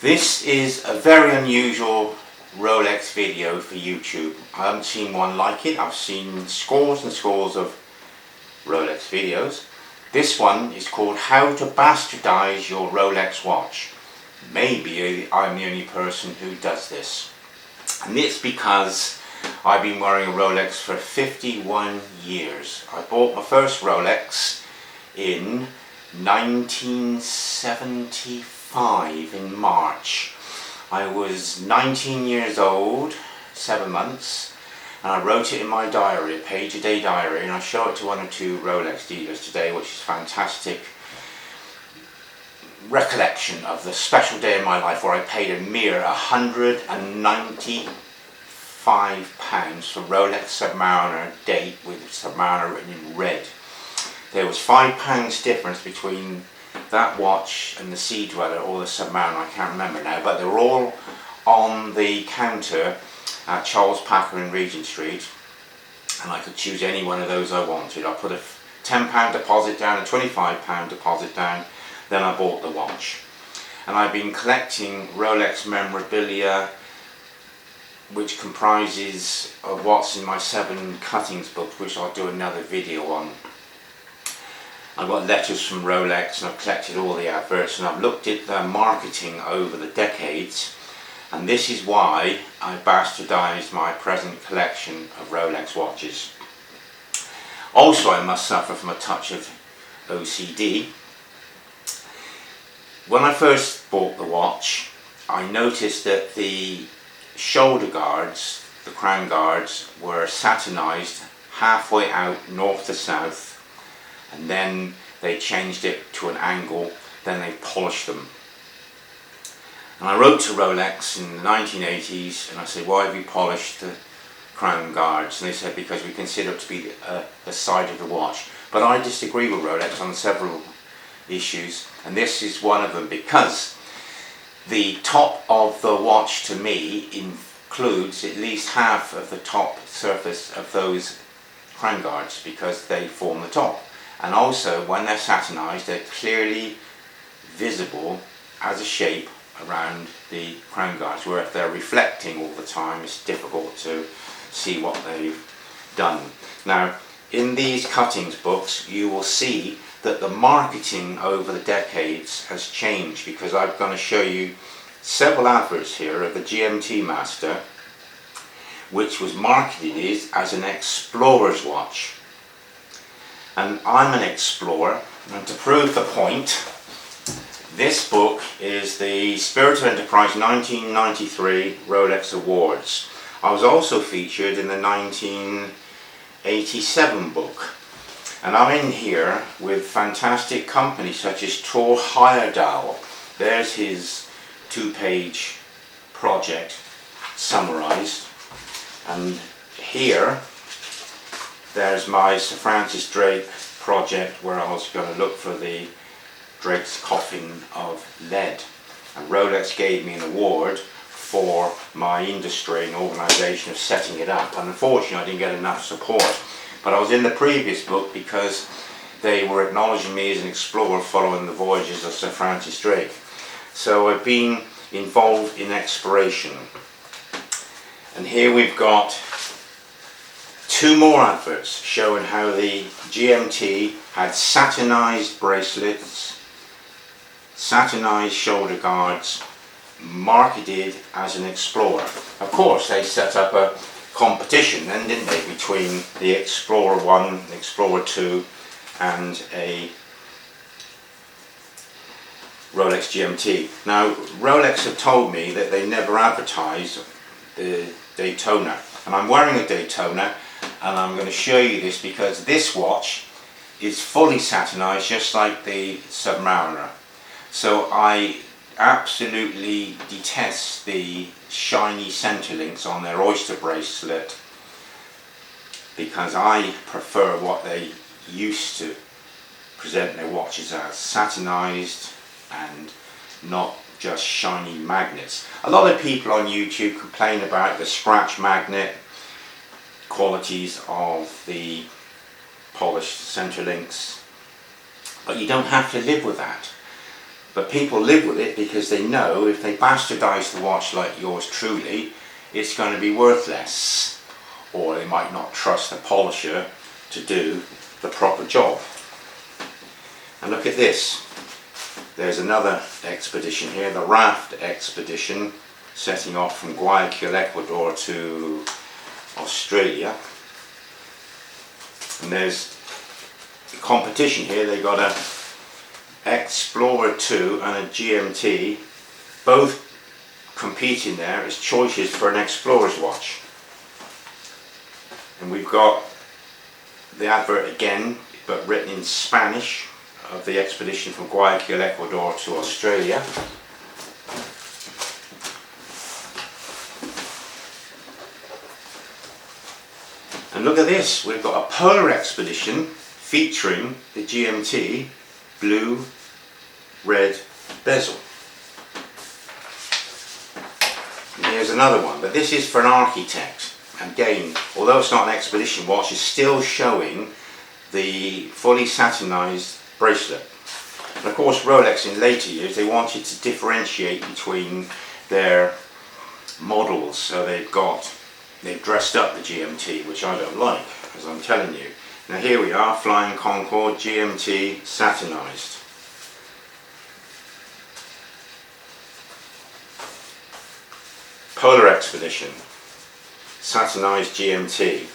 This is a very unusual Rolex video for YouTube. I haven't seen one like it. I've seen scores and scores of Rolex videos. This one is called How to Bastardize Your Rolex Watch. Maybe I'm the only person who does this. And it's because I've been wearing a Rolex for 51 years. I bought my first Rolex in 1975 in March. I was 19 years old, 7 months, and I wrote it in my diary, a page a day diary, and I show it to one or two Rolex dealers today, which is fantastic recollection of the special day in my life where I paid a mere £195 for Rolex Submariner date with Submariner written in red. There was £5 difference between that watch and the Sea Dweller or the Submariner, I can't remember now, but they were all on the counter at Charles Packer in Regent Street, and I could choose any one of those I wanted. I put a £10 deposit down, a £25 deposit down, then I bought the watch. And I've been collecting Rolex memorabilia, which comprises of what's in my 7 cuttings book, which I'll do another video on. I've got letters from Rolex, and I've collected all the adverts, and I've looked at their marketing over the decades, and this is why I bastardized my present collection of Rolex watches. Also, I must suffer from a touch of OCD. When I first bought the watch, I noticed that the shoulder guards, the crown guards, were satinized halfway out north to south, and then they changed it to an angle, then they polished them. And I wrote to Rolex in the 1980s and I said, why have you polished the crown guards? And they said, because we consider it to be the side of the watch. But I disagree with Rolex on several issues, and this is one of them, because the top of the watch to me includes at least half of the top surface of those crown guards, because they form the top. And also, when they're satinized, they're clearly visible as a shape around the crown guards, where if they're reflecting all the time, it's difficult to see what they've done. Now, in these cuttings books, you will see that the marketing over the decades has changed, because I'm going to show you several adverts here of the GMT Master, which was marketed as an explorer's watch. And I'm an explorer, and to prove the point, this book is the Spirit of Enterprise 1993 Rolex Awards. I was also featured in the 1987 book. And I'm in here with fantastic companies such as Thor Heyerdahl. There's his 2-page project summarized. And here, there's my Sir Francis Drake project, where I was going to look for the Drake's coffin of lead. And Rolex gave me an award for my industry and organisation of setting it up. And unfortunately, I didn't get enough support. But I was in the previous book because they were acknowledging me as an explorer following the voyages of Sir Francis Drake. So I've been involved in exploration. And here we've got 2 more adverts showing how the GMT had satinized bracelets, satinized shoulder guards, marketed as an explorer. Of course, they set up a competition then, didn't they, between the Explorer 1, the Explorer 2 and a Rolex GMT. Now, Rolex have told me that they never advertised the Daytona, and I'm wearing a Daytona, and I'm going to show you this because this watch is fully satinized just like the Submariner. So I absolutely detest the shiny center links on their oyster bracelet, because I prefer what they used to present their watches as, satinized and not just shiny magnets. A lot of people on YouTube complain about the scratch magnet qualities of the polished center links, but you don't have to live with that. But people live with it because they know if they bastardize the watch like yours truly, it's going to be worth less. Or they might not trust the polisher to do the proper job. And look at this. There's another expedition here, the Raft expedition, setting off from Guayaquil, Ecuador to Australia. And there's a competition here. They got a Explorer 2 and a GMT, both competing there as choices for an Explorer's watch. And we've got the advert again, but written in Spanish, of the expedition from Guayaquil, Ecuador to Australia. And look at this, we've got a polar expedition featuring the GMT blue red bezel. And here's another one, but this is for an architect. Again, although it's not an expedition watch, it's still showing the fully satinized bracelet. And of course Rolex in later years, they wanted to differentiate between their models, so they've dressed up the GMT, which I don't like, as I'm telling you. Now here we are, Flying Concorde GMT satinized. Polar Expedition satinized GMT.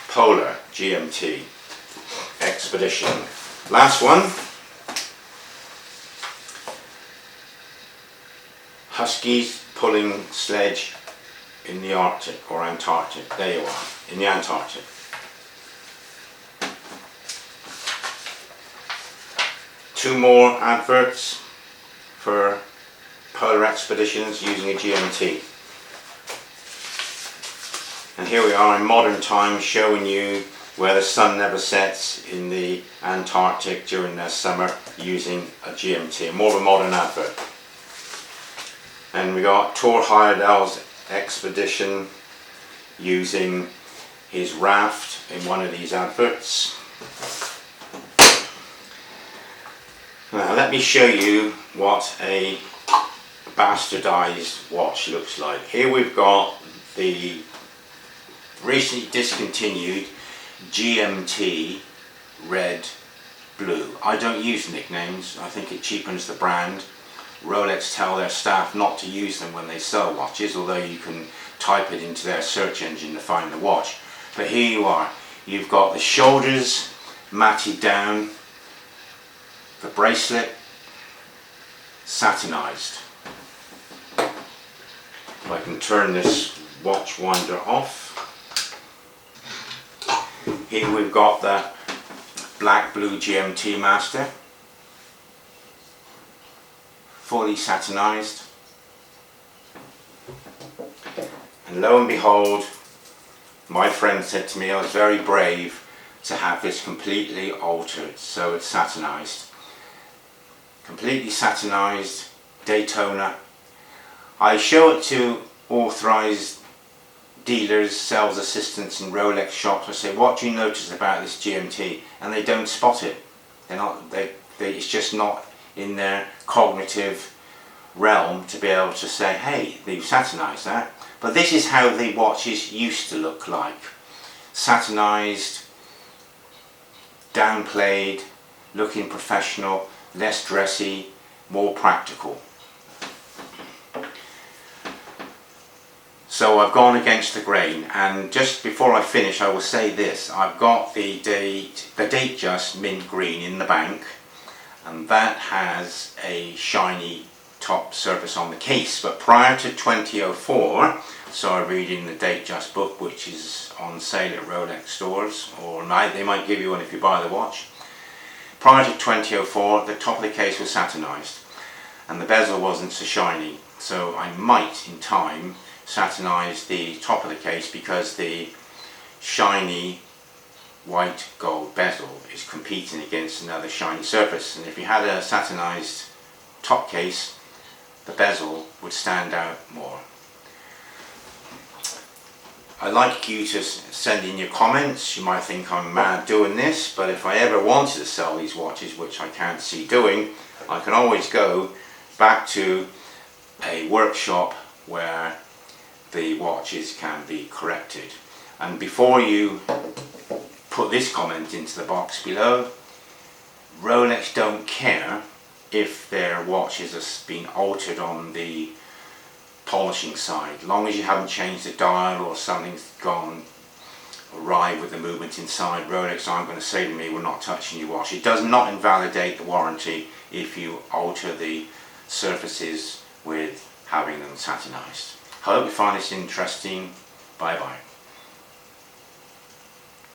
Polar GMT Expedition. Last one. Huskies pulling sledge in the Arctic or Antarctic. There you are, in the Antarctic. Two more adverts for polar expeditions using a GMT. And here we are in modern times, showing you where the sun never sets in the Antarctic during their summer using a GMT, more of a modern advert. And we got Thor Heyerdahl's expedition using his raft in one of these adverts. Now let me show you what a bastardized watch looks like. Here we've got the recently discontinued GMT red blue. I don't use nicknames, I think it cheapens the brand. Rolex tell their staff not to use them when they sell watches, although you can type it into their search engine to find the watch. But here you are, you've got the shoulders matted down, the bracelet satinized. If I can turn this watch winder off. Here we've got the black blue GMT master, fully satinized. And lo and behold, my friend said to me I was very brave to have this completely altered, so it's satinized. Completely satinized Daytona. I show it to authorized dealers, sales assistants in Rolex shops. I say, what do you notice about this GMT? And they don't spot it. It's just not in their cognitive realm to be able to say, hey, they've satinized that. But this is how the watches used to look like. Satinized, downplayed, looking professional, less dressy, more practical. So I've gone against the grain, and just before I finish I will say this. I've got the date just mint green in the bank, and that has a shiny top surface on the case. But prior to 2004, so I read in the date just book, which is on sale at Rolex stores, or they might give you one if you buy the watch. Prior to 2004, the top of the case was satinized, and the bezel wasn't so shiny. So I might, in time, satinize the top of the case because the shiny white gold bezel is competing against another shiny surface. And if you had a satinized top case, the bezel would stand out more. I'd like you to send in your comments. You might think I'm mad doing this, but if I ever wanted to sell these watches, which I can't see doing, I can always go back to a workshop where the watches can be corrected. And before you put this comment into the box below, Rolex don't care if their watches have been altered on the polishing side. Long as you haven't changed the dial or something's gone awry with the movement inside, Rolex aren't going to say to me, we're not touching your watch. It does not invalidate the warranty if you alter the surfaces with having them satinized. I hope you find this interesting. Bye bye.